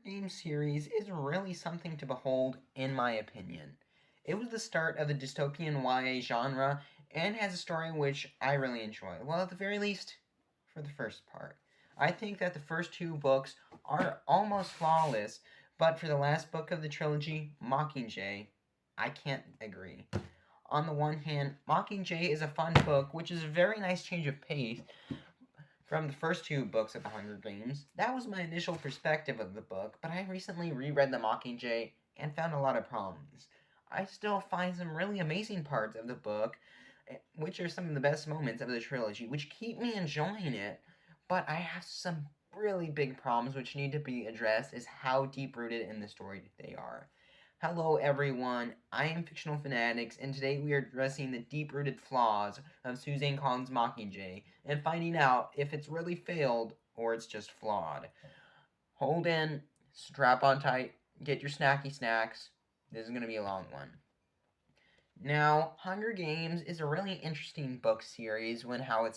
Games series is really something to behold, in my opinion. It was the start of the dystopian YA genre and has a story which I really enjoy. Well, at the very least, for the first part. I think that the first two books are almost flawless, but for the last book of the trilogy, Mockingjay, I can't agree. On the one hand, Mockingjay is a fun book, which is a very nice change of pace from the first two books of The Hunger Games. That was my initial perspective of the book, but I recently reread The Mockingjay and found a lot of problems. I still find some really amazing parts of the book, which are some of the best moments of the trilogy, which keep me enjoying it, but I have some really big problems which need to be addressed is how deep rooted in the story they are. Hello everyone, I am Fictional Fanatics, and today we are addressing the deep-rooted flaws of Suzanne Collin's Mockingjay, and finding out if it's really failed or it's just flawed. Hold in, strap on tight, get your snacky snacks. This is going to be a long one. Now, Hunger Games is a really interesting book series when how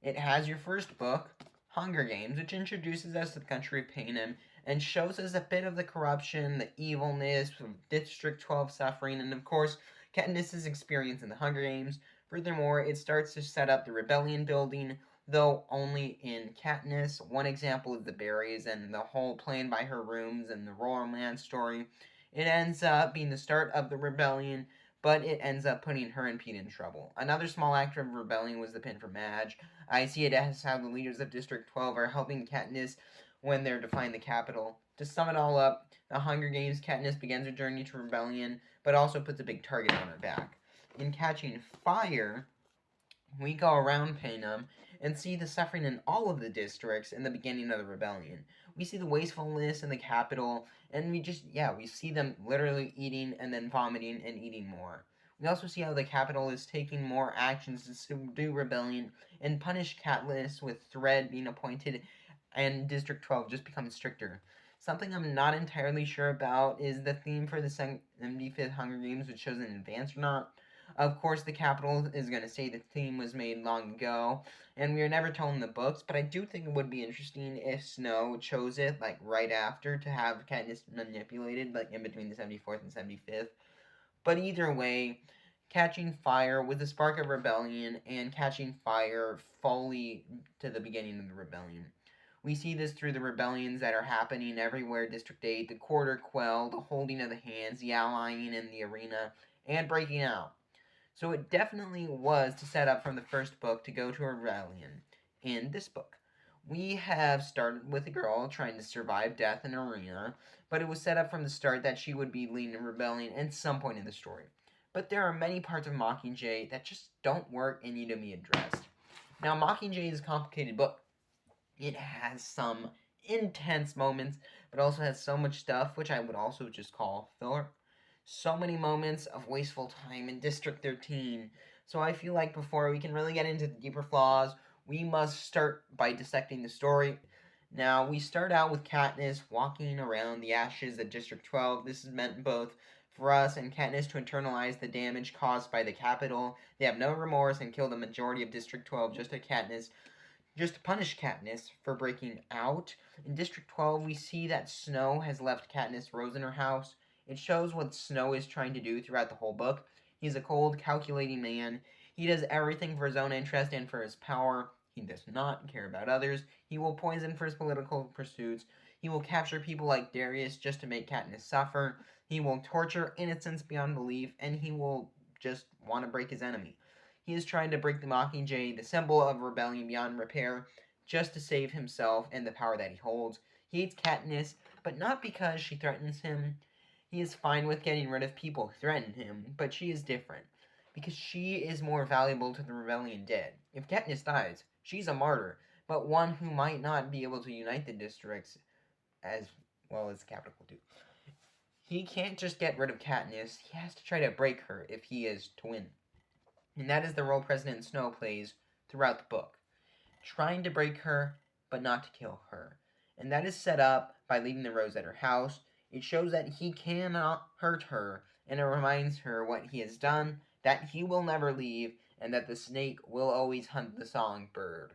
it has your first book, Hunger Games, which introduces us to the country of Panem and shows us a bit of the corruption, the evilness of District 12 suffering, and of course, Katniss's experience in the Hunger Games. Furthermore, it starts to set up the rebellion building, though only in Katniss. One example is the berries and the whole plan by her rooms and the romance story. It ends up being the start of the rebellion, but it ends up putting her and Pete in trouble. Another small act of rebellion was the pin for Madge. I see it as how the leaders of District 12 are helping Katniss when they're defying the Capitol. To sum it all up, the Hunger Games, Katniss begins her journey to rebellion, but also puts a big target on her back. In Catching Fire, we go around Panem and see the suffering in all of the districts in the beginning of the rebellion. We see the wastefulness in the capital, and we see them literally eating and then vomiting and eating more. We also see how the capital is taking more actions to subdue rebellion and punish Katniss with Thread being appointed and District 12 just becomes stricter. Something I'm not entirely sure about is the theme for the 75th Hunger Games, which shows in advance or not. Of course, the Capitol is going to say the theme was made long ago, and we are never told in the books, but I do think it would be interesting if Snow chose it, like, right after to have Katniss manipulated, like, in between the 74th and 75th. But either way, Catching Fire with the spark of rebellion and Catching Fire fully to the beginning of the rebellion. We see this through the rebellions that are happening everywhere. District 8, the Quarter Quell, the holding of the hands, the allying in the arena, and breaking out. So it definitely was to set up from the first book to go to a rebellion. In this book, we have started with a girl trying to survive death in an arena, but it was set up from the start that she would be leading a rebellion at some point in the story. But there are many parts of Mockingjay that just don't work and need to be addressed. Now, Mockingjay is a complicated book. It has some intense moments, but also has so much stuff, which I would also just call filler. So many moments of wasteful time in District 13. So I feel like before we can really get into the deeper flaws, we must start by dissecting the story. Now, we start out with Katniss walking around the ashes at District 12. This is meant both for us and Katniss to internalize the damage caused by the Capitol. They have no remorse and kill the majority of District 12 just to punish Katniss for breaking out. In District 12, we see that Snow has left Katniss Rose in her house. It shows what Snow is trying to do throughout the whole book. He's a cold, calculating man. He does everything for his own interest and for his power. He does not care about others. He will poison for his political pursuits. He will capture people like Darius just to make Katniss suffer. He will torture innocents beyond belief, and he will just want to break his enemy. He is trying to break the Mockingjay, the symbol of rebellion beyond repair, just to save himself and the power that he holds. He hates Katniss, but not because she threatens him. He is fine with getting rid of people who threaten him, but she is different, because she is more valuable to the rebellion dead. If Katniss dies, she's a martyr, but one who might not be able to unite the districts as well as the capital do. He can't just get rid of Katniss, he has to try to break her if he is to win. And that is the role President Snow plays throughout the book. Trying to break her, but not to kill her. And that is set up by leaving the rose at her house. It shows that he cannot hurt her, and it reminds her what he has done, that he will never leave, and that the snake will always hunt the songbird.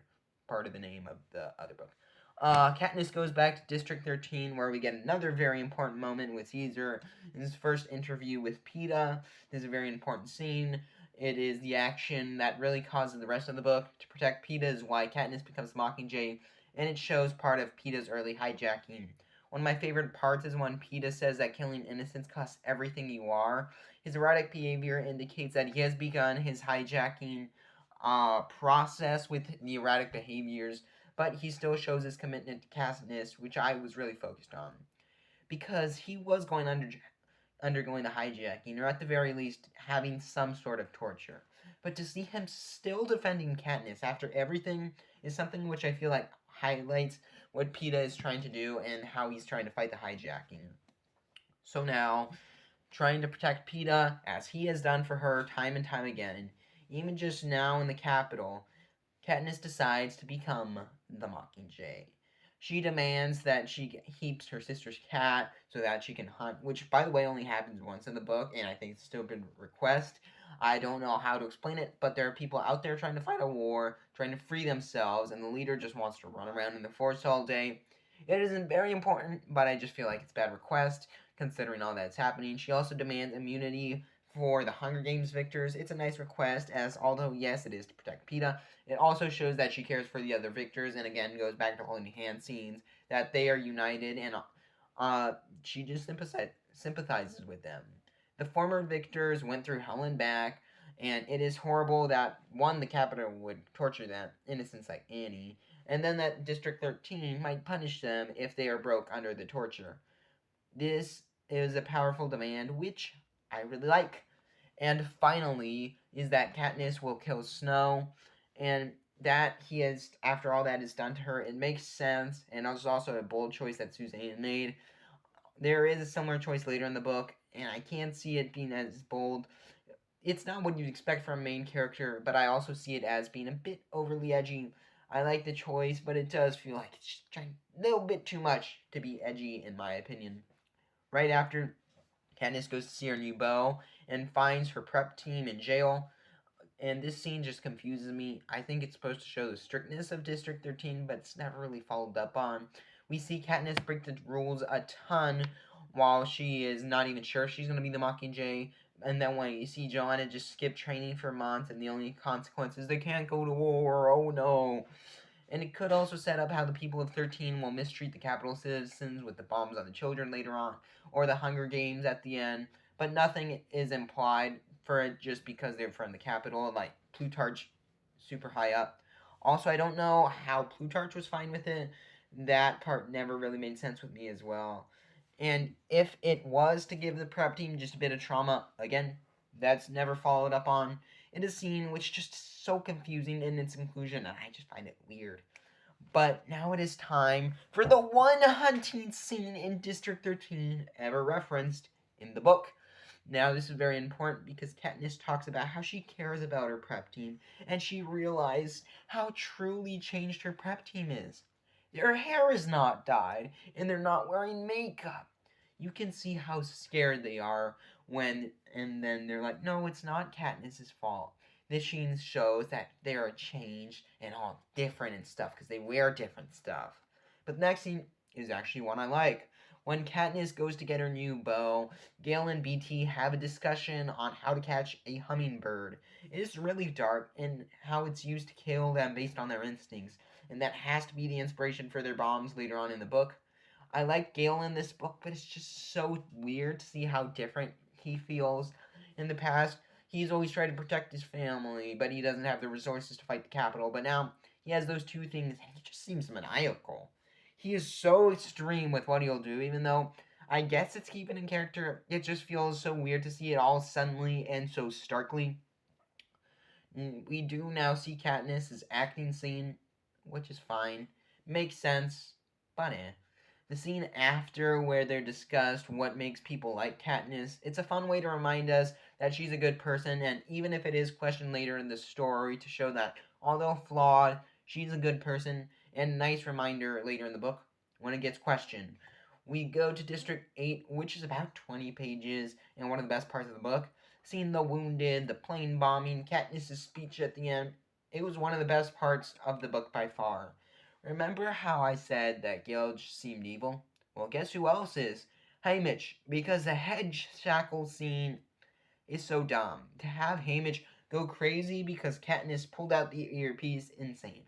Part of the name of the other book. Katniss goes back to District 13, where we get another very important moment with Caesar in his first interview with Peeta. This is a very important scene. It is the action that really causes the rest of the book. To protect Peeta is why Katniss becomes Mockingjay, and it shows part of Peeta's early hijacking. One of my favorite parts is when Peeta says that killing innocents costs everything you are. His erratic behavior indicates that he has begun his hijacking process with the erratic behaviors, but he still shows his commitment to Katniss, which I was really focused on. Because he was undergoing the hijacking, or at the very least, having some sort of torture. But to see him still defending Katniss after everything is something which I feel like highlights what Peeta is trying to do and how he's trying to fight the hijacking. So now, trying to protect Peeta, as he has done for her time and time again, even just now in the capital, Katniss decides to become the Mockingjay. She demands that she keeps her sister's cat so that she can hunt, which, by the way, only happens once in the book, and I think it's still a good request. I don't know how to explain it, but there are people out there trying to fight a war, trying to free themselves, and the leader just wants to run around in the forest all day. It isn't very important, but I just feel like it's a bad request, considering all that's happening. She also demands immunity for the Hunger Games victors. It's a nice request, as although, yes, it is to protect Peeta, it also shows that she cares for the other victors, and again goes back to holding hand scenes, that they are united, and she just sympathizes with them. The former victors went through hell and back, and it is horrible that one, the Capitol would torture them, innocents like Annie, and then that District 13 might punish them if they are broke under the torture. This is a powerful demand, which I really like. And finally, is that Katniss will kill Snow, and that he has, after all that is done to her, it makes sense, and it was also a bold choice that Suzanne made. There is a similar choice later in the book, and I can't see it being as bold. It's not what you'd expect from a main character, but I also see it as being a bit overly edgy. I like the choice, but it does feel like it's trying a little bit too much to be edgy, in my opinion. Right after, Katniss goes to see her new beau and finds her prep team in jail. And this scene just confuses me. I think it's supposed to show the strictness of District 13, but it's never really followed up on. We see Katniss break the rules a ton while she is not even sure she's going to be the Mockingjay. And then when you see Joanna just skip training for months, and the only consequence is they can't go to war, oh no. And it could also set up how the people of 13 will mistreat the capital citizens with the bombs on the children later on, or the Hunger Games at the end, but nothing is implied for it just because they're from the capital, like Plutarch super high up. Also, I don't know how Plutarch was fine with it. That part never really made sense with me as well. And if it was to give the prep team just a bit of trauma, again, that's never followed up on. It is a scene which just so confusing in its inclusion, and I just find it weird. But now it is time for the one hunting scene in District 13 ever referenced in the book. Now, this is very important because Katniss talks about how she cares about her prep team, and she realized how truly changed her prep team is. Their hair is not dyed, and they're not wearing makeup. You can see how scared they are when, and then they're like, no, it's not Katniss's fault. This scene shows that they are changed and all different and stuff because they wear different stuff. But the next scene is actually one I like. When Katniss goes to get her new bow, Gale and BT have a discussion on how to catch a hummingbird. It is really dark and how it's used to kill them based on their instincts, and that has to be the inspiration for their bombs later on in the book. I like Gale in this book, but it's just so weird to see how different he feels. In the past, he's always tried to protect his family, but he doesn't have the resources to fight the Capitol. But now he has those two things, and he just seems maniacal. He is so extreme with what he'll do, even though I guess it's keeping in character. It just feels so weird to see it all suddenly and so starkly. We do now see Katniss's acting scene, which is fine. Makes sense, but eh. The scene after, where they're discussed what makes people like Katniss, it's a fun way to remind us that she's a good person, and even if it is questioned later in the story to show that, although flawed, she's a good person, and a nice reminder later in the book when it gets questioned. We go to District 8, which is about 20 pages, and one of the best parts of the book. Seeing the wounded, the plane bombing, Katniss' speech at the end, it was one of the best parts of the book by far. Remember how I said that Gil just seemed evil? Well, guess who else is? Haymitch, because the hedge shackle scene is so dumb. To have Haymitch go crazy because Katniss pulled out the earpiece, insane.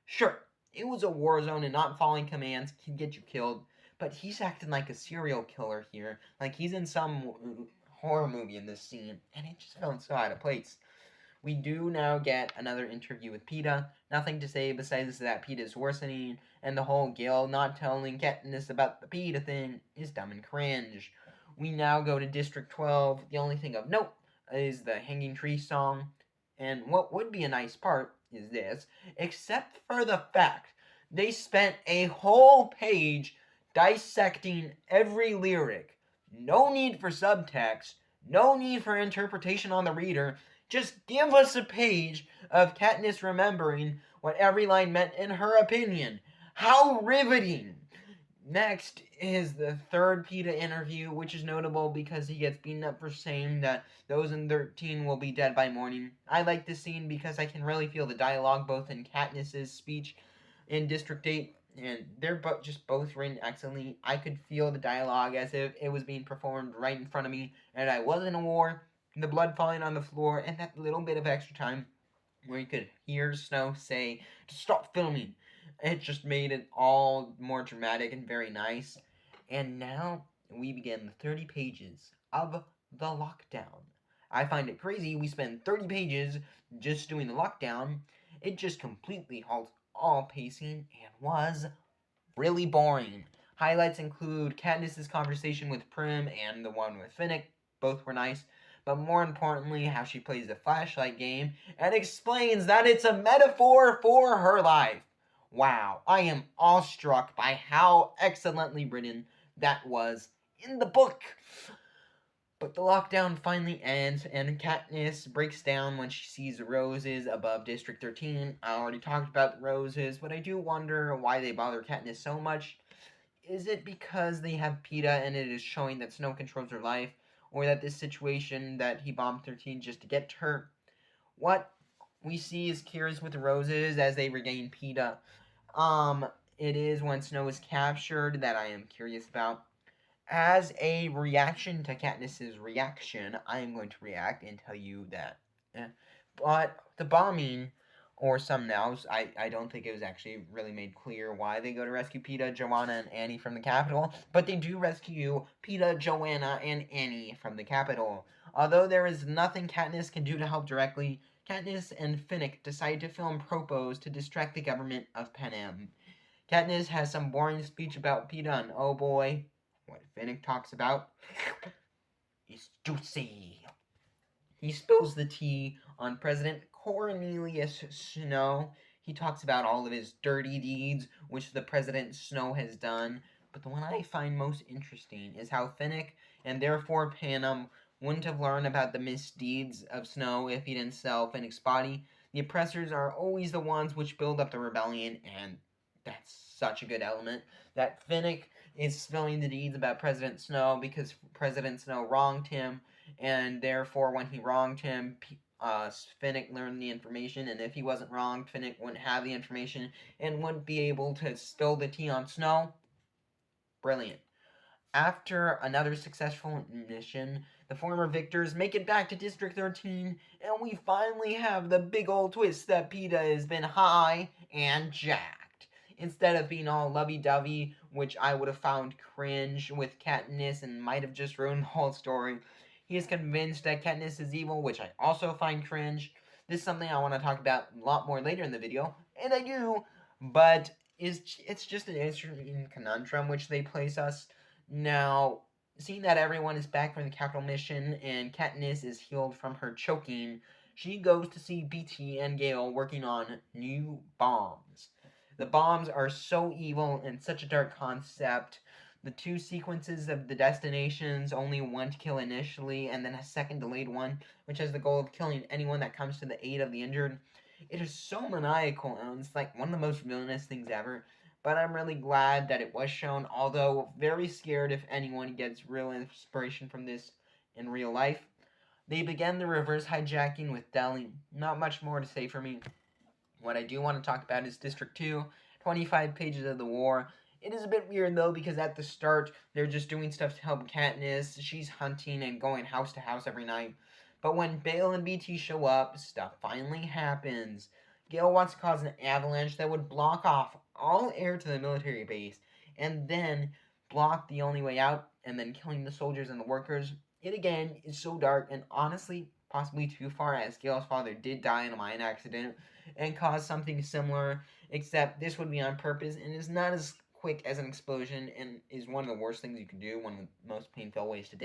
Sure, it was a war zone and not following commands can get you killed, but he's acting like a serial killer here, like he's in some horror movie in this scene, and it just felt so out of place. We do now get another interview with Peeta. Nothing to say besides that Peeta is worsening, and the whole Gil not telling Katniss about the Peeta thing is dumb and cringe. We now go to District 12. The only thing of note is the Hanging Tree song. And what would be a nice part is this, except for the fact they spent a whole page dissecting every lyric. No need for subtext, no need for interpretation on the reader. Just give us a page of Katniss remembering what every line meant in her opinion. How riveting! Next is the third Peeta interview, which is notable because he gets beaten up for saying that those in 13 will be dead by morning. I like this scene because I can really feel the dialogue both in Katniss's speech in District 8, and they're just both written excellently. I could feel the dialogue as if it was being performed right in front of me, and I was in a war, the blood falling on the floor, and that little bit of extra time where you could hear Snow say to stop filming. It just made it all more dramatic and very nice. And now we begin the 30 pages of the lockdown. I find it crazy we spend 30 pages just doing the lockdown. It just completely halts all pacing and was really boring. Highlights include Katniss's conversation with Prim and the one with Finnick. Both were nice. But more importantly, how she plays the flashlight game and explains that it's a metaphor for her life. Wow, I am awestruck by how excellently written that was in the book. But the lockdown finally ends, and Katniss breaks down when she sees the roses above District 13. I already talked about the roses, but I do wonder why they bother Katniss so much. Is it because they have Peeta and it is showing that Snow controls her life? Or that this situation that he bombed 13 just to get to her? What we see is curious with the roses as they regain Peeta. It is when Snow is captured that I am curious about. As a reaction to Katniss's reaction, I am going to react and tell you that. But the bombing, or some nows, I don't think it was actually really made clear why they go to rescue Peeta, Joanna, and Annie from the Capitol, but they do rescue Peeta, Joanna, and Annie from the Capitol. Although there is nothing Katniss can do to help directly, Katniss and Finnick decide to film propos to distract the government of Panem. Katniss has some boring speech about Peeta, and oh boy, what Finnick talks about is juicy. He spills the tea on President Cornelius Snow. He talks about all of his dirty deeds, which the President Snow has done. But the one I find most interesting is how Finnick, and therefore Panem, wouldn't have learned about the misdeeds of Snow if he didn't sell Finnick's body. The oppressors are always the ones which build up the rebellion, and that's such a good element. That Finnick is spilling the deeds about President Snow because President Snow wronged him, and therefore when he wronged him, Finnick learned the information, and if he wasn't wronged, Finnick wouldn't have the information and wouldn't be able to spill the tea on Snow. Brilliant. After another successful mission, the former victors make it back to District 13, and we finally have the big old twist that Peeta has been high and jacked. Instead of being all lovey-dovey, which I would have found cringe with Katniss and might have just ruined the whole story, he is convinced that Katniss is evil, which I also find cringe. This is something I want to talk about a lot more later in the video, and I do, but it's just an interesting conundrum which they place us. Now, seeing that everyone is back from the capital mission and Katniss is healed from her choking, she goes to see Beetee and Gale working on new bombs. The bombs are so evil and such a dark concept. The two sequences of the destinations, only one to kill initially, and then a second delayed one, which has the goal of killing anyone that comes to the aid of the injured. It is so maniacal, and it's like one of the most villainous things ever. But I'm really glad that it was shown, although very scared if anyone gets real inspiration from this in real life. They began the reverse hijacking with Delhi. Not much more to say for me. What I do want to talk about is District 2, 25 pages of the war. It is a bit weird though because at the start they're just doing stuff to help Katniss. She's hunting and going house to house every night. But when Bale and BT show up, stuff finally happens. Gale wants to cause an avalanche that would block off all air to the military base and then block the only way out and then killing the soldiers and the workers. It again is so dark and honestly possibly too far, as Gale's father did die in a mine accident and cause something similar, except this would be on purpose and is not as quick as an explosion and is one of the worst things you can do, one of the most painful ways to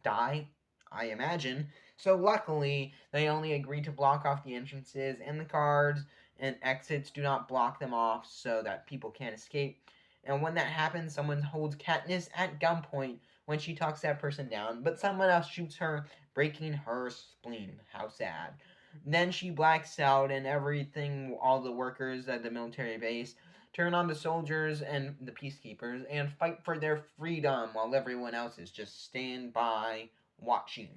die, I imagine. So luckily, they only agreed to block off the entrances and the guards and exits do not block them off so that people can't escape. And when that happens, someone holds Katniss at gunpoint when she talks that person down, but someone else shoots her, breaking her spleen. How sad. Then she blacks out, and everything, all the workers at the military base turn on the soldiers and the peacekeepers and fight for their freedom while everyone else is just staying by watching.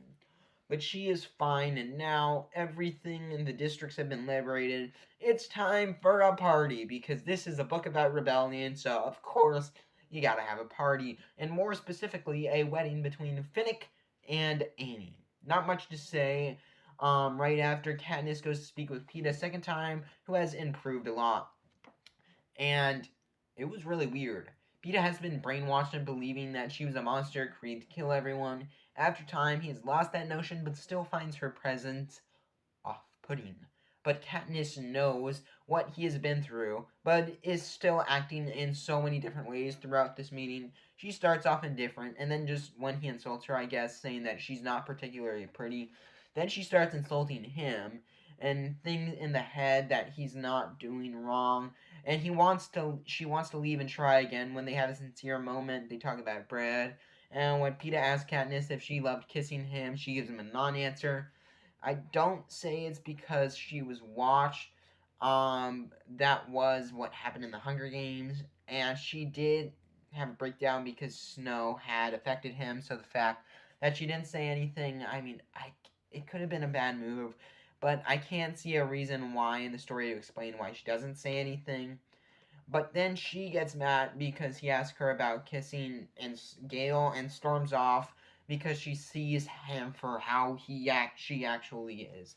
But she is fine, and now everything in the districts have been liberated. It's time for a party because this is a book about rebellion, so of course you gotta have a party, and more specifically, a wedding between Finnick and Annie. Not much to say. Right after Katniss goes to speak with Pete a second time, who has improved a lot. And it was really weird. Peeta has been brainwashed into believing that she was a monster created to kill everyone. After time, he has lost that notion but still finds her presence off-putting. But Katniss knows what he has been through, but is still acting in so many different ways throughout this meeting. She starts off indifferent, and then just when he insults her, I guess, saying that she's not particularly pretty, then she starts insulting him and things in the head that he's not doing wrong. And she wants to leave and try again. When they have a sincere moment, they talk about bread. And when Peeta asks Katniss if she loved kissing him, she gives him a non-answer. I don't say it's because she was watched. That was what happened in the Hunger Games, and she did have a breakdown because snow had affected him. So the fact that she didn't say anything, I mean, it could have been a bad move, but I can't see a reason why in the story to explain why she doesn't say anything. But then she gets mad because he asks her about kissing and Gale and storms off because she sees him for how she actually is.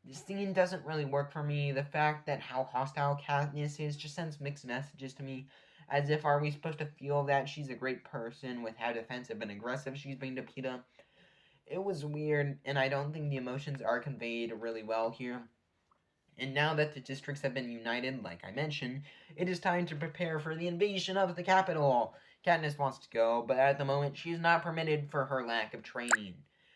This scene doesn't really work for me. The fact that how hostile Katniss is just sends mixed messages to me. As if, are we supposed to feel that she's a great person with how defensive and aggressive she's being to Peeta? It was weird, and I don't think the emotions are conveyed really well here. And now that the districts have been united, like I mentioned, it is time to prepare for the invasion of the capital. Katniss wants to go, but at the moment she is not permitted for her lack of training.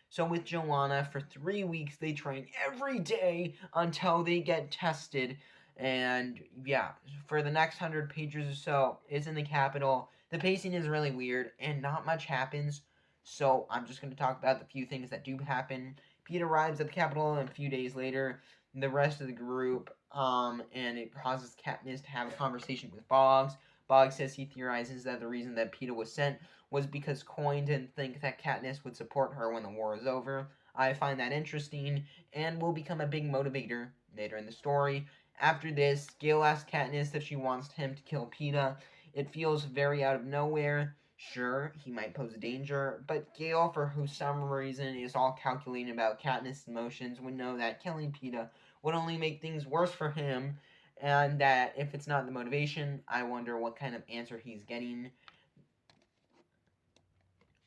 So with Joanna, for 3 weeks they train every day until they get tested. And yeah, for the next 100 pages or so, it's in the capital. The pacing is really weird, and not much happens. So I'm just going to talk about the few things that do happen. Pete arrives at the capital, and a few days later, the rest of the group, and it causes Katniss to have a conversation with Boggs. Boggs says he theorizes that the reason that Peeta was sent was because Coin didn't think that Katniss would support her when the war is over. I find that interesting and will become a big motivator later in the story. After this, Gale asks Katniss if she wants him to kill Peeta. It feels very out of nowhere. Sure, he might pose a danger, but Gale, for who some reason is all calculating about Katniss' emotions, would know that killing Peeta would only make things worse for him, and that if it's not the motivation, I wonder what kind of answer he's getting.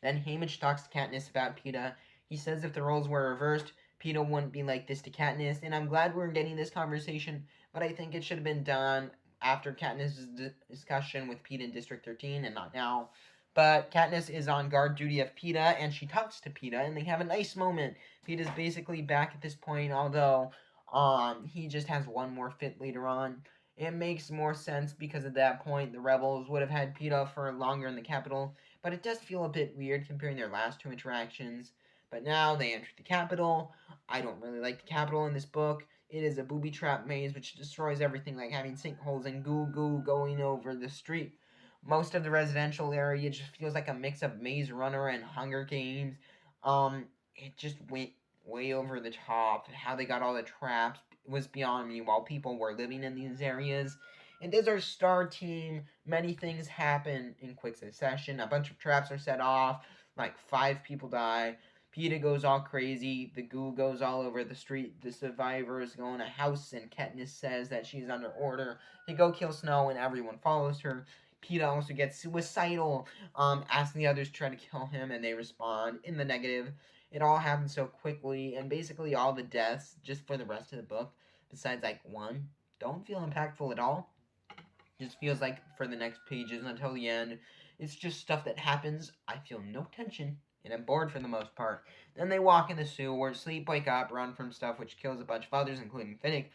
Then Haymitch talks to Katniss about Peeta. He says if the roles were reversed, Peeta wouldn't be like this to Katniss, and I'm glad we're getting this conversation, but I think it should have been done after Katniss' discussion with Peeta in District 13 and not now. But Katniss is on guard duty of Peeta, and she talks to Peeta, and they have a nice moment. Peeta's basically back at this point, although he just has one more fit later on. It makes more sense because at that point the rebels would have had Peeta for longer in the capital, but it does feel a bit weird comparing their last two interactions. But now they enter the capital. I don't really like the capital in this book. It is a booby trap maze which destroys everything, like having sinkholes and goo going over the street. Most of the residential area just feels like a mix of Maze Runner and Hunger Games. It just went way over the top. How they got all the traps was beyond me while people were living in these areas. And as our star team, many things happen in quick succession. A bunch of traps are set off, like 5 people die. PETA goes all crazy. The goo goes all over the street. The survivors go in a house, and Katniss says that she's under order to go kill Snow, and everyone follows her. PETA also gets suicidal, asking the others to try to kill him, and they respond in the negative. It all happens so quickly, and basically all the deaths, just for the rest of the book, besides like one, don't feel impactful at all. Just feels like for the next pages until the end, it's just stuff that happens. I feel no tension, and I'm bored for the most part. Then they walk in the sewer, sleep, wake up, run from stuff, which kills a bunch of others, including Finnick.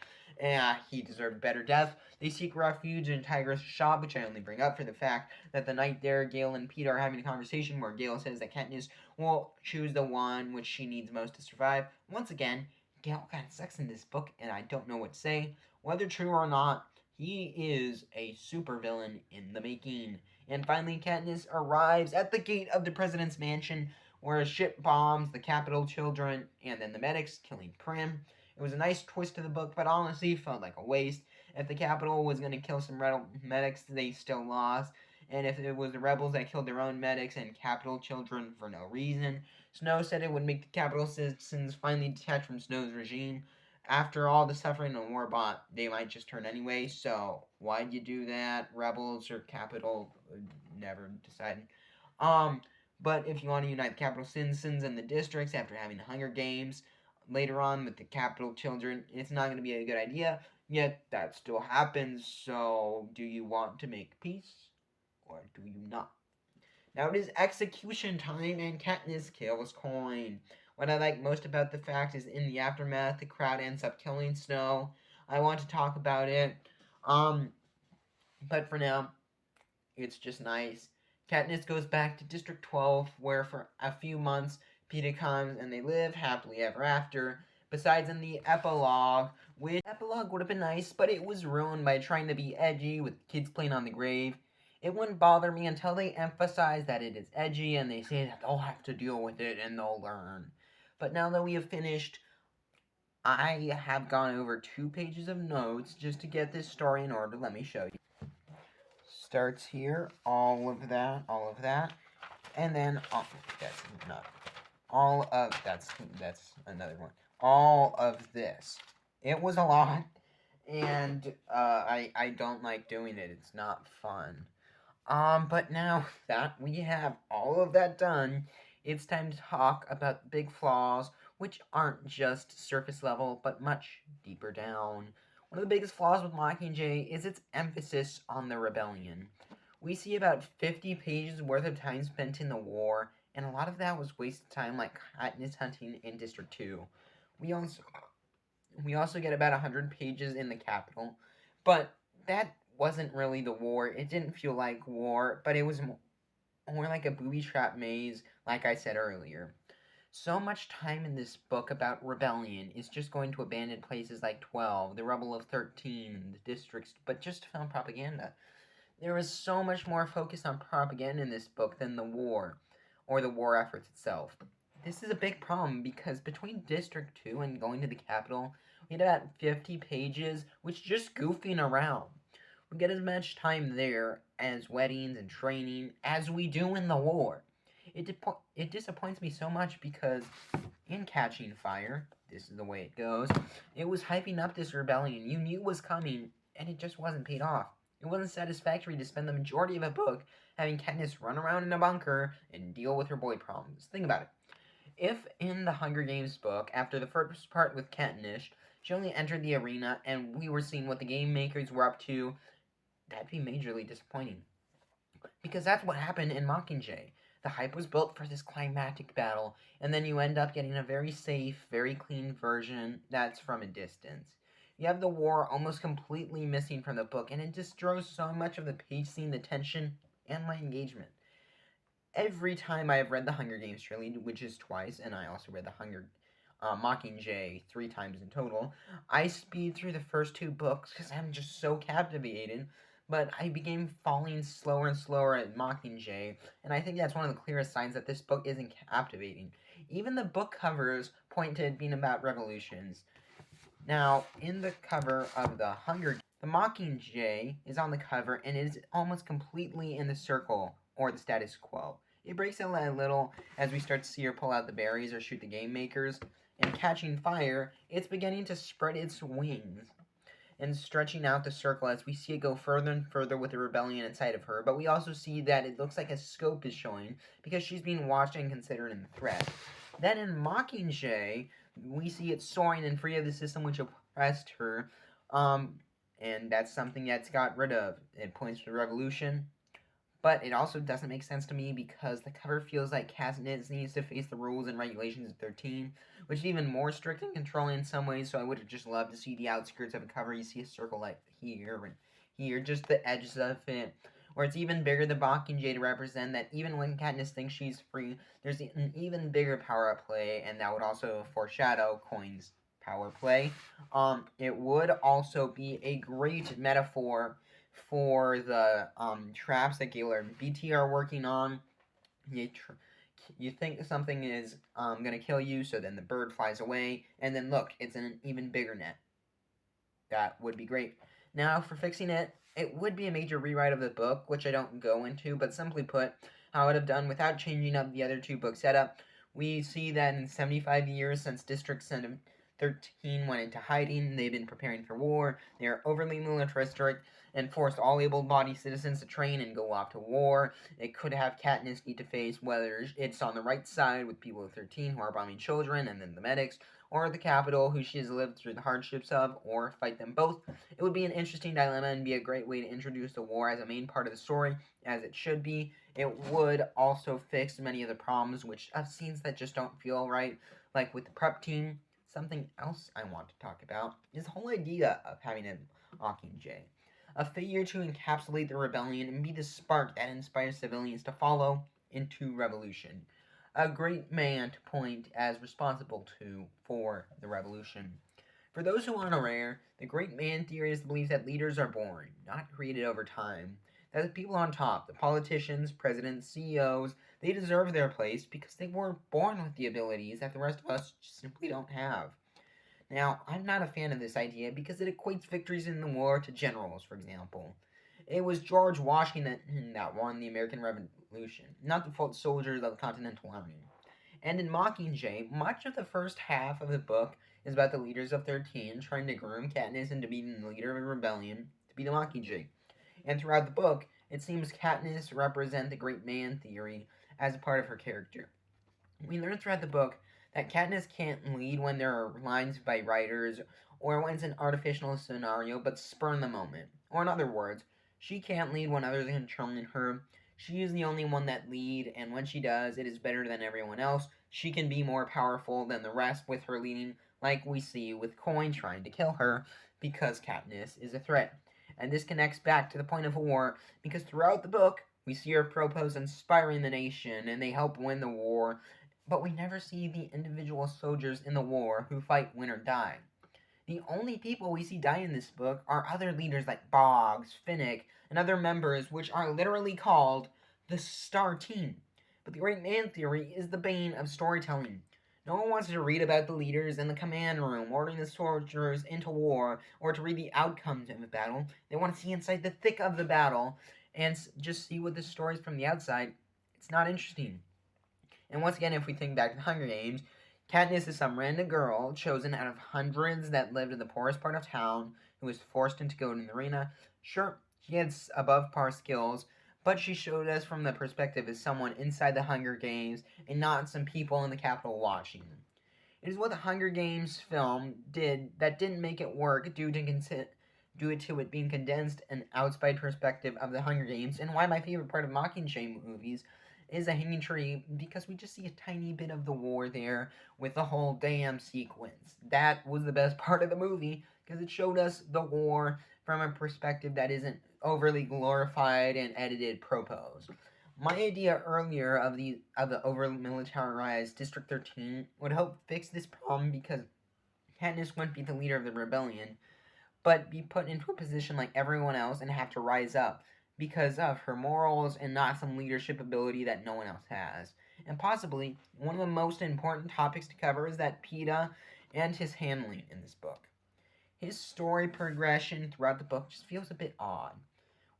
He deserved a better death. They seek refuge in Tigress' shop, which I only bring up for the fact that the night there, Gale and Peter are having a conversation where Gale says that Katniss will choose the one which she needs most to survive. Once again, Gale got sex in this book, and I don't know what to say. Whether true or not, he is a supervillain in the making. And finally, Katniss arrives at the gate of the president's mansion, where a ship bombs the Capitol children and then the medics, killing Prim. It was a nice twist to the book, but honestly felt like a waste. If the Capitol was going to kill some medics, they still lost. And if it was the rebels that killed their own medics and Capitol children for no reason, Snow said it would make the Capitol citizens finally detach from Snow's regime. After all the suffering and war bought, they might just turn anyway. So why'd you do that? Rebels or Capitol? Never decided. Um, but if you want to unite the Capitol citizens and the districts after having the Hunger Games later on with the Capitol children, it's not going to be a good idea. Yet that still happens. So do you want to make peace or do you not? Now it is execution time, and Katniss kills Collin. What I like most about the fact is in the aftermath, the crowd ends up killing Snow. I want to talk about it, um, but for now, it's just nice. Katniss goes back to District 12, where for a few months, Peeta comes and they live happily ever after. Besides, in the epilogue, which epilogue would have been nice, but it was ruined by trying to be edgy with kids playing on the grave. It wouldn't bother me until they emphasize that it is edgy and they say that they'll have to deal with it and they'll learn. But now that we have finished, I have gone over 2 pages of notes just to get this story in order. Let me show you. Starts here, all of that, and then that's not all of that's another one. All of this. It was a lot, and I don't like doing it. It's not fun. But now that we have all of that done, it's time to talk about the big flaws, which aren't just surface level, but much deeper down. One of the biggest flaws with Mockingjay is its emphasis on the rebellion. We see about 50 pages worth of time spent in the war, and a lot of that was wasted time like Katniss hunting in District 2. We also get about 100 pages in the Capitol, but that wasn't really the war. It didn't feel like war, but it was more like a booby trap maze, like I said earlier. So much time in this book about rebellion is just going to abandoned places like 12, the Rebel of 13, the districts, but just to film propaganda. There is so much more focus on propaganda in this book than the war, or the war efforts itself. This is a big problem because between District 2 and going to the Capitol, we had about 50 pages, which just goofing around. We get as much time there as weddings and training as we do in the war. It disappoints me so much because in Catching Fire, this is the way it goes, it was hyping up this rebellion you knew was coming, and it just wasn't paid off. It wasn't satisfactory to spend the majority of a book having Katniss run around in a bunker and deal with her boy problems. Think about it. If in the Hunger Games book, after the first part with Katniss, she only entered the arena and we were seeing what the game makers were up to, that'd be majorly disappointing. Because that's what happened in Mockingjay. The hype was built for this climactic battle, and then you end up getting a very safe, very clean version that's from a distance. You have the war almost completely missing from the book, and it destroys so much of the pacing, the tension, and my engagement. Every time I have read the Hunger Games trilogy, which is twice, and I also read the Mockingjay 3 times in total, I speed through the first 2 books because I'm just so captivated, but I began falling slower and slower at Mockingjay, and I think that's one of the clearest signs that this book isn't captivating. Even the book covers point to it being about revolutions. Now, in the cover of the The Mockingjay is on the cover and is almost completely in the circle, or the status quo. It breaks a little as we start to see her pull out the berries or shoot the game makers, and catching fire, it's beginning to spread its wings and stretching out the circle as we see it go further and further with the rebellion inside of her. But we also see that it looks like a scope is showing because she's being watched and considered in the threat. Then in Mockingjay, we see it soaring and free of the system which oppressed her. And that's something that's got rid of. It points to the revolution. But it also doesn't make sense to me because the cover feels like Katniss needs to face the rules and regulations of 13, which is even more strict and controlling in some ways, so I would have just loved to see the outskirts of a cover. You see a circle like here and here, just the edges of it, where it's even bigger than Mockingjay to represent that even when Katniss thinks she's free, there's an even bigger power at play, and that would also foreshadow Coin's power play. It would also be a great metaphor for the traps that Gaylor and BT are working on. You think something is going to kill you, so then the bird flies away, and then look, it's in an even bigger net. That would be great. Now, for fixing it, it would be a major rewrite of the book, which I don't go into, but simply put, how I would have done without changing up the other two book setup. We see that in 75 years since District 13 went into hiding, they've been preparing for war, they are overly militaristic, and forced all able-bodied citizens to train and go off to war. It could have Katniss need to face whether it's on the right side with people of 13 who are bombing children and then the medics, or the Capitol who she has lived through the hardships of, or fight them both. It would be an interesting dilemma and be a great way to introduce the war as a main part of the story, as it should be. It would also fix many of the problems which of scenes that just don't feel right, like with the prep team. Something else I want to talk about is the whole idea of having a Mockingjay, a figure to encapsulate the rebellion and be the spark that inspires civilians to follow into revolution. A great man to point as responsible for the revolution. For those who aren't aware, the great man theory is the belief that leaders are born, not created over time. That the people on top, the politicians, presidents, CEOs, they deserve their place because they were born with the abilities that the rest of us simply don't have. Now, I'm not a fan of this idea because it equates victories in the war to generals, for example. It was George Washington that won the American Revolution, not the foot soldiers of the Continental Army. And in Mockingjay, much of the first half of the book is about the leaders of 13 trying to groom Katniss into being the leader of a rebellion to be the Mockingjay. And throughout the book, it seems Katniss represents the great man theory as a part of her character. We learn throughout the book that Katniss can't lead when there are lines by writers or when it's an artificial scenario, but spurn the moment. Or in other words, she can't lead when others are controlling her. She is the only one that lead, and when she does, it is better than everyone else. She can be more powerful than the rest with her leading, like we see with Coin trying to kill her, because Katniss is a threat. And this connects back to the point of war, because throughout the book, we see her propose inspiring the nation, and they help win the war, but we never see the individual soldiers in the war who fight, win, or die. The only people we see die in this book are other leaders like Boggs, Finnick, and other members, which are literally called the Star Team. But the Great Man Theory is the bane of storytelling. No one wants to read about the leaders in the command room ordering the soldiers into war or to read the outcomes of a battle. They want to see inside the thick of the battle and just see what the stories from the outside. It's not interesting. And once again, if we think back to the Hunger Games, Katniss is some random girl chosen out of hundreds that lived in the poorest part of town who was forced into going to the arena. Sure, she had above par skills, but she showed us from the perspective as someone inside the Hunger Games and not some people in the Capitol watching. It is what the Hunger Games film did that didn't make it work due to it being condensed and outside perspective of the Hunger Games, and why my favorite part of Mockingjay movies is a hanging tree, because we just see a tiny bit of the war there with the whole dam sequence. That was the best part of the movie, because it showed us the war from a perspective that isn't overly glorified and edited propos. My idea earlier of the over militarized District 13 would help fix this problem, because Katniss wouldn't be the leader of the rebellion, but be put into a position like everyone else and have to rise up because of her morals and not some leadership ability that no one else has. And possibly, one of the most important topics to cover is that Peeta and his handling in this book. His story progression throughout the book just feels a bit odd.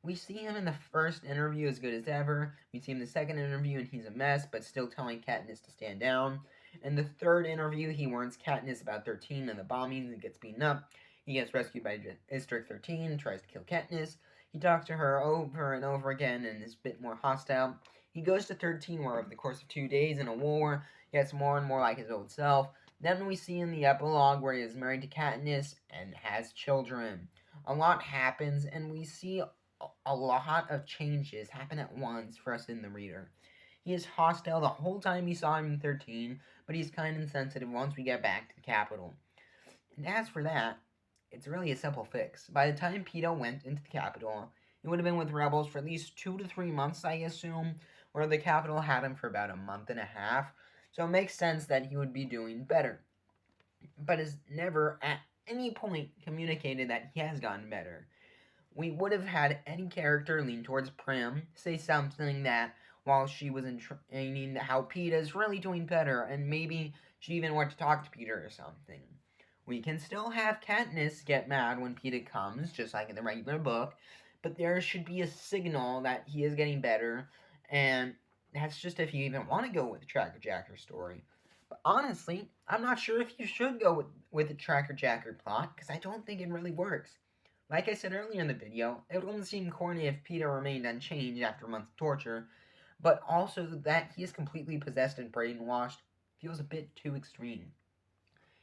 We see him in the first interview as good as ever. We see him in the second interview and he's a mess, but still telling Katniss to stand down. In the third interview, he warns Katniss about 13 and the bombings and gets beaten up. He gets rescued by District 13 and tries to kill Katniss. He talks to her over and over again and is a bit more hostile. He goes to 13, where over the course of 2 days in a war, he gets more and more like his old self. Then we see in the epilogue where he is married to Katniss and has children. A lot happens, and we see a lot of changes happen at once for us in the reader. He is hostile the whole time we saw him in 13, but he's kind and sensitive once we get back to the capital. And as for that, it's really a simple fix. By the time Peeta went into the capital, he would have been with rebels for at least 2 to 3 months, I assume, where the capital had him for about a month and a half, so it makes sense that he would be doing better. But has never at any point communicated that he has gotten better. We would have had any character lean towards Prim, say something that while she was in training, how Peeta's really doing better, and maybe she even went to talk to Peter or something. We can still have Katniss get mad when Peeta comes, just like in the regular book, but there should be a signal that he is getting better, and that's just if you even want to go with the Tracker Jacker story. But honestly, I'm not sure if you should go with the Tracker Jacker plot, because I don't think it really works. Like I said earlier in the video, it would only seem corny if Peeta remained unchanged after a month's torture, but also that he is completely possessed and brainwashed feels a bit too extreme.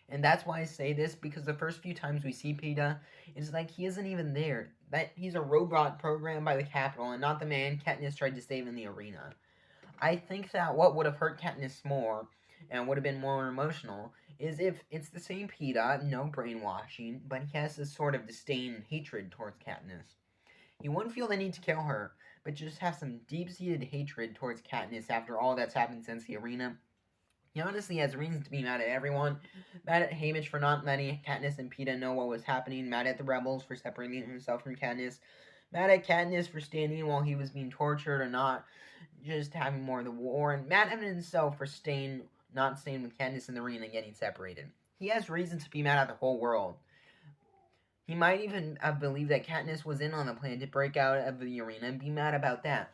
And that's why I say this, because the first few times we see Peeta, it's like he isn't even there. That he's a robot programmed by the Capitol and not the man Katniss tried to save in the arena. I think that what would have hurt Katniss more, and would have been more emotional, is if it's the same Peeta, no brainwashing, but he has this sort of disdain and hatred towards Katniss. He wouldn't feel the need to kill her, but just have some deep-seated hatred towards Katniss after all that's happened since the arena. He honestly has reasons to be mad at everyone. Mad at Haymitch for not letting Katniss and Peeta know what was happening. Mad at the rebels for separating himself from Katniss. Mad at Katniss for standing while he was being tortured or not just having more of the war. And mad at himself for not staying with Katniss in the arena and getting separated. He has reason to be mad at the whole world. He might even believe that Katniss was in on the plan to break out of the arena and be mad about that.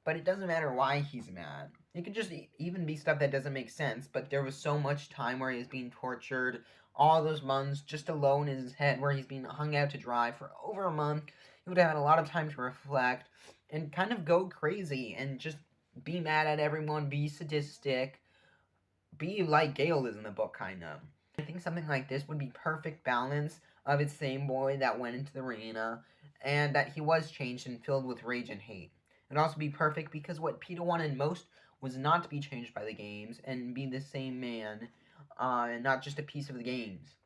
But it doesn't matter why he's mad. It could just even be stuff that doesn't make sense, but there was so much time where he was being tortured, all those months just alone in his head where he's being hung out to dry for over a month. He would have had a lot of time to reflect and kind of go crazy and just be mad at everyone, be sadistic, be like Gale is in the book, kind of. I think something like this would be perfect balance of its same boy that went into the arena and that he was changed and filled with rage and hate. It'd also be perfect because what Peeta wanted most was not to be changed by the games and be the same man, and not just a piece of the games.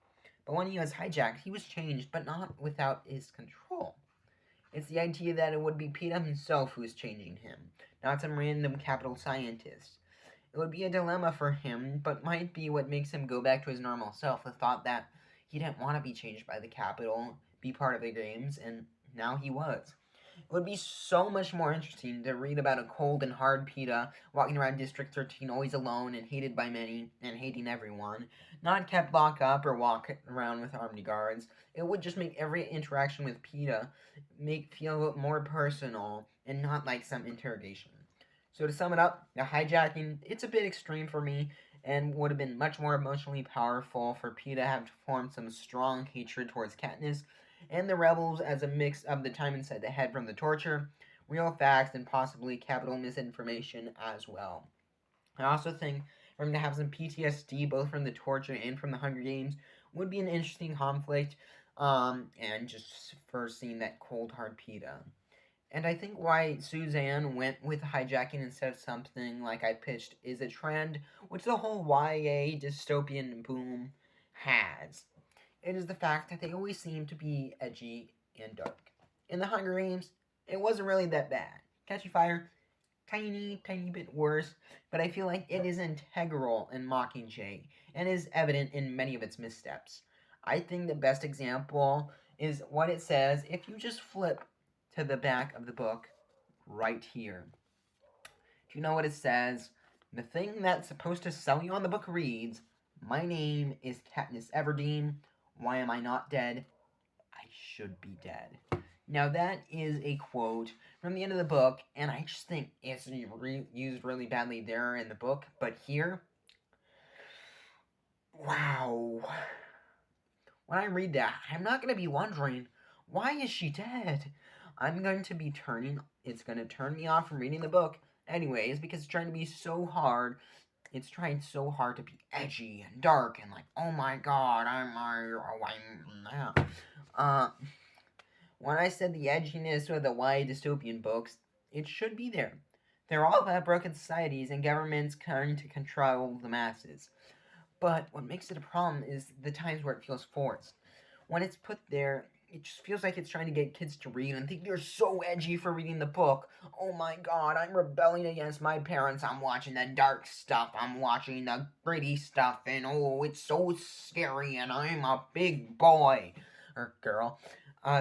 But when he was hijacked, he was changed, but not without his control. It's the idea that it would be Peeta himself who is changing him, not some random capital scientist. It would be a dilemma for him, but might be what makes him go back to his normal self, the thought that he didn't want to be changed by the capital, be part of the games, and now he was. It would be so much more interesting to read about a cold and hard Peeta walking around District 13 always alone and hated by many and hating everyone, not kept locked up or walk around with armed guards. It would just make every interaction with Peeta feel more personal and not like some interrogation. So to sum it up, the hijacking, it's a bit extreme for me and would have been much more emotionally powerful for Peeta to have formed some strong hatred towards Katniss and the rebels as a mix of the time inside the head from the torture, real facts, and possibly capital misinformation as well. I also think for him to have some PTSD both from the torture and from the Hunger Games would be an interesting conflict, and just for seeing that cold hard Peeta. And I think why Suzanne went with hijacking instead of something like I pitched is a trend which the whole YA dystopian boom has. It is the fact that they always seem to be edgy and dark. In the Hunger Games, it wasn't really that bad. Catching Fire, tiny bit worse, but I feel like it is integral in Mockingjay and is evident in many of its missteps. I think the best example is what it says if you just flip to the back of the book right here. Do you know what it says? The thing that's supposed to sell you on the book reads, "My name is Katniss Everdeen. Why am I not dead? should be dead. Now, that is a quote from the end of the book, and I just think it's used really badly there in the book, but here, wow. When I read that, I'm not going to be wondering, why is she dead? I'm going to be it's going to turn me off from reading the book anyways, because it's trying to be so hard. It's trying so hard to be edgy and dark and like, oh my god, I'm when I said the edginess of the YA dystopian books, it should be there. They're all about broken societies and governments trying to control the masses. But what makes it a problem is the times where it feels forced. When it's put there, it just feels like it's trying to get kids to read and think you're so edgy for reading the book. Oh my god, I'm rebelling against my parents. I'm watching the dark stuff. I'm watching the gritty stuff. And oh, it's so scary. And I'm a big boy or girl.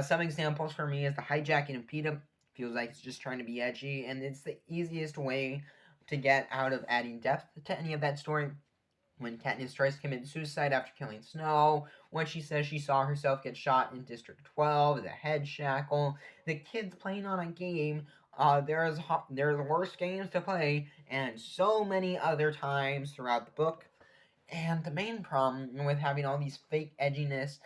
Some examples for me is the hijacking of PETA. Feels like it's just trying to be edgy. And it's the easiest way to get out of adding depth to any of that story. When Katniss tries to commit suicide after killing Snow, when she says she saw herself get shot in District 12, the head shackle, the kids playing on a game, there's worse games to play, and so many other times throughout the book. And the main problem with having all these fake edginess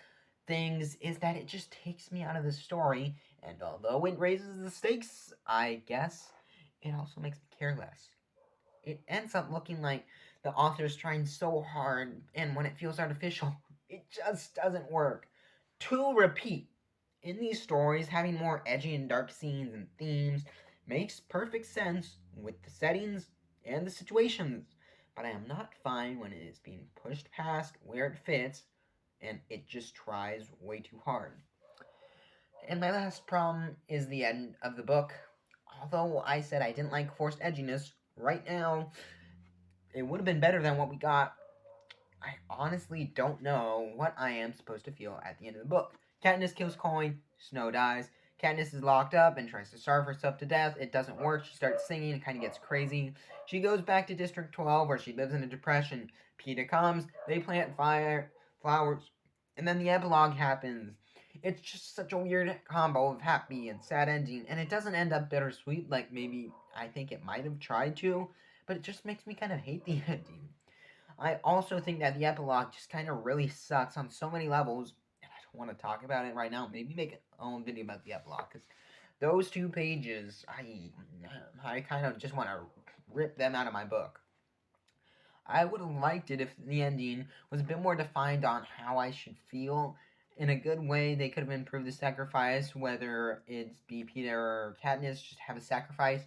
things is that it just takes me out of the story, and although it raises the stakes, I guess, it also makes me care less. It ends up looking like the author's trying so hard, and when it feels artificial, it just doesn't work. To repeat, in these stories, having more edgy and dark scenes and themes makes perfect sense with the settings and the situations, but I am not fine when it is being pushed past where it fits and it just tries way too hard. And my last problem is the end of the book. Although I said I didn't like forced edginess, right now it would have been better than what we got. I honestly don't know what I am supposed to feel at the end of the book. Katniss kills Collin, Snow dies. Katniss is locked up and tries to starve herself to death. It doesn't work. She starts singing. It kind of gets crazy. She goes back to District 12 where she lives in a depression. PETA comes. They plant flowers. And then the epilogue happens. It's just such a weird combo of happy and sad ending. And it doesn't end up bittersweet like maybe I think it might have tried to. But it just makes me kind of hate the ending. I also think that the epilogue just kind of really sucks on so many levels, and I don't want to talk about it right now. Maybe make an own video about the epilogue because those 2 pages, I kind of just want to rip them out of my book. I would have liked it if the ending was a bit more defined on how I should feel. In a good way, they could have improved the sacrifice, whether it's be Peter or Katniss, just have a sacrifice.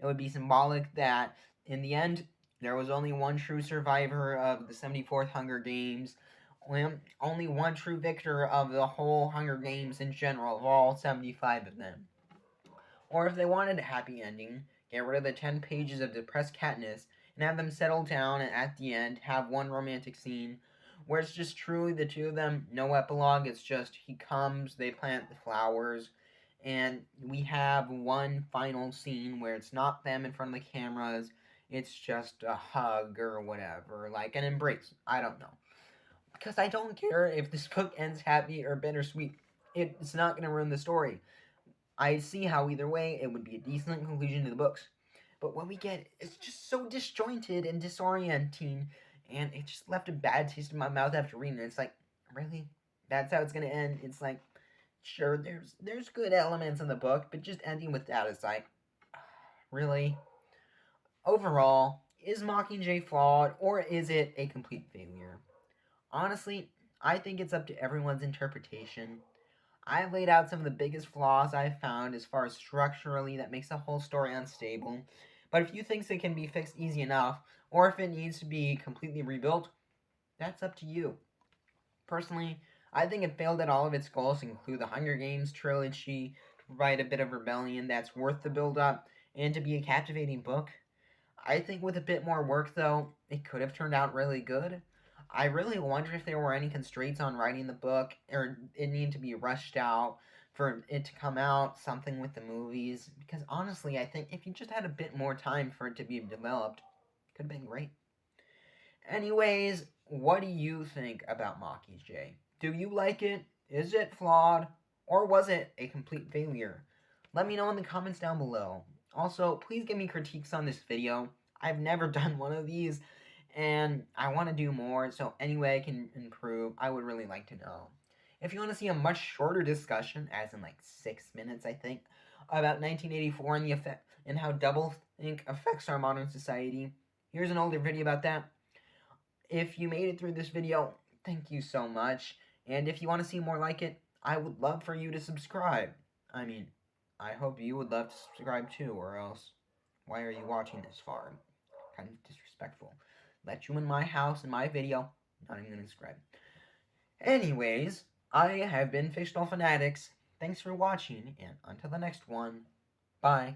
It would be symbolic that in the end, there was only one true survivor of the 74th Hunger Games, only one true victor of the whole Hunger Games in general, of all 75 of them. Or if they wanted a happy ending, get rid of the 10 pages of depressed Katniss and have them settle down and at the end have one romantic scene where it's just truly the two of them, no epilogue, it's just he comes, they plant the flowers, and we have one final scene where it's not them in front of the cameras, it's just a hug or whatever, like an embrace. I don't know. Because I don't care if this book ends happy or bittersweet. It's not going to ruin the story. I see how either way it would be a decent conclusion to the books. But what we get is just so disjointed and disorienting, and it just left a bad taste in my mouth after reading it. It's like, really? That's how it's gonna end? It's like, sure, there's good elements in the book, but just ending with that is like, really? Overall, is Mockingjay flawed, or is it a complete failure? Honestly, I think it's up to everyone's interpretation. I've laid out some of the biggest flaws I've found as far as structurally that makes the whole story unstable. But if you think it can be fixed easy enough, or if it needs to be completely rebuilt, that's up to you. Personally, I think it failed at all of its goals to include the Hunger Games trilogy, to provide a bit of rebellion that's worth the build up, and to be a captivating book. I think with a bit more work, though, it could have turned out really good. I really wonder if there were any constraints on writing the book, or it needed to be rushed out for it to come out, something with the movies. Because honestly, I think if you just had a bit more time for it to be developed, it could have been great. Anyways, what do you think about Mockingjay? Do you like it? Is it flawed? Or was it a complete failure? Let me know in the comments down below. Also, please give me critiques on this video. I've never done one of these, and I want to do more, so any way I can improve, I would really like to know. If you want to see a much shorter discussion, as in like 6 minutes, I think, about 1984 and the effect and how doublethink affects our modern society, here's an older video about that. If you made it through this video, thank you so much. And if you want to see more like it, I would love for you to subscribe. I mean, I hope you would love to subscribe too, or else why are you watching this far? Kind of disrespectful. Let you in my house in my video, not even gonna subscribe. Anyways, I have been Fictional Fanatics. Thanks for watching, and until the next one, bye.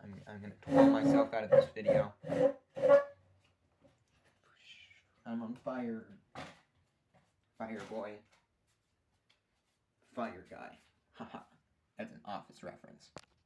I'm gonna twirl myself out of this video. I'm on fire. Fire boy. Fire guy. Haha. That's an Office reference.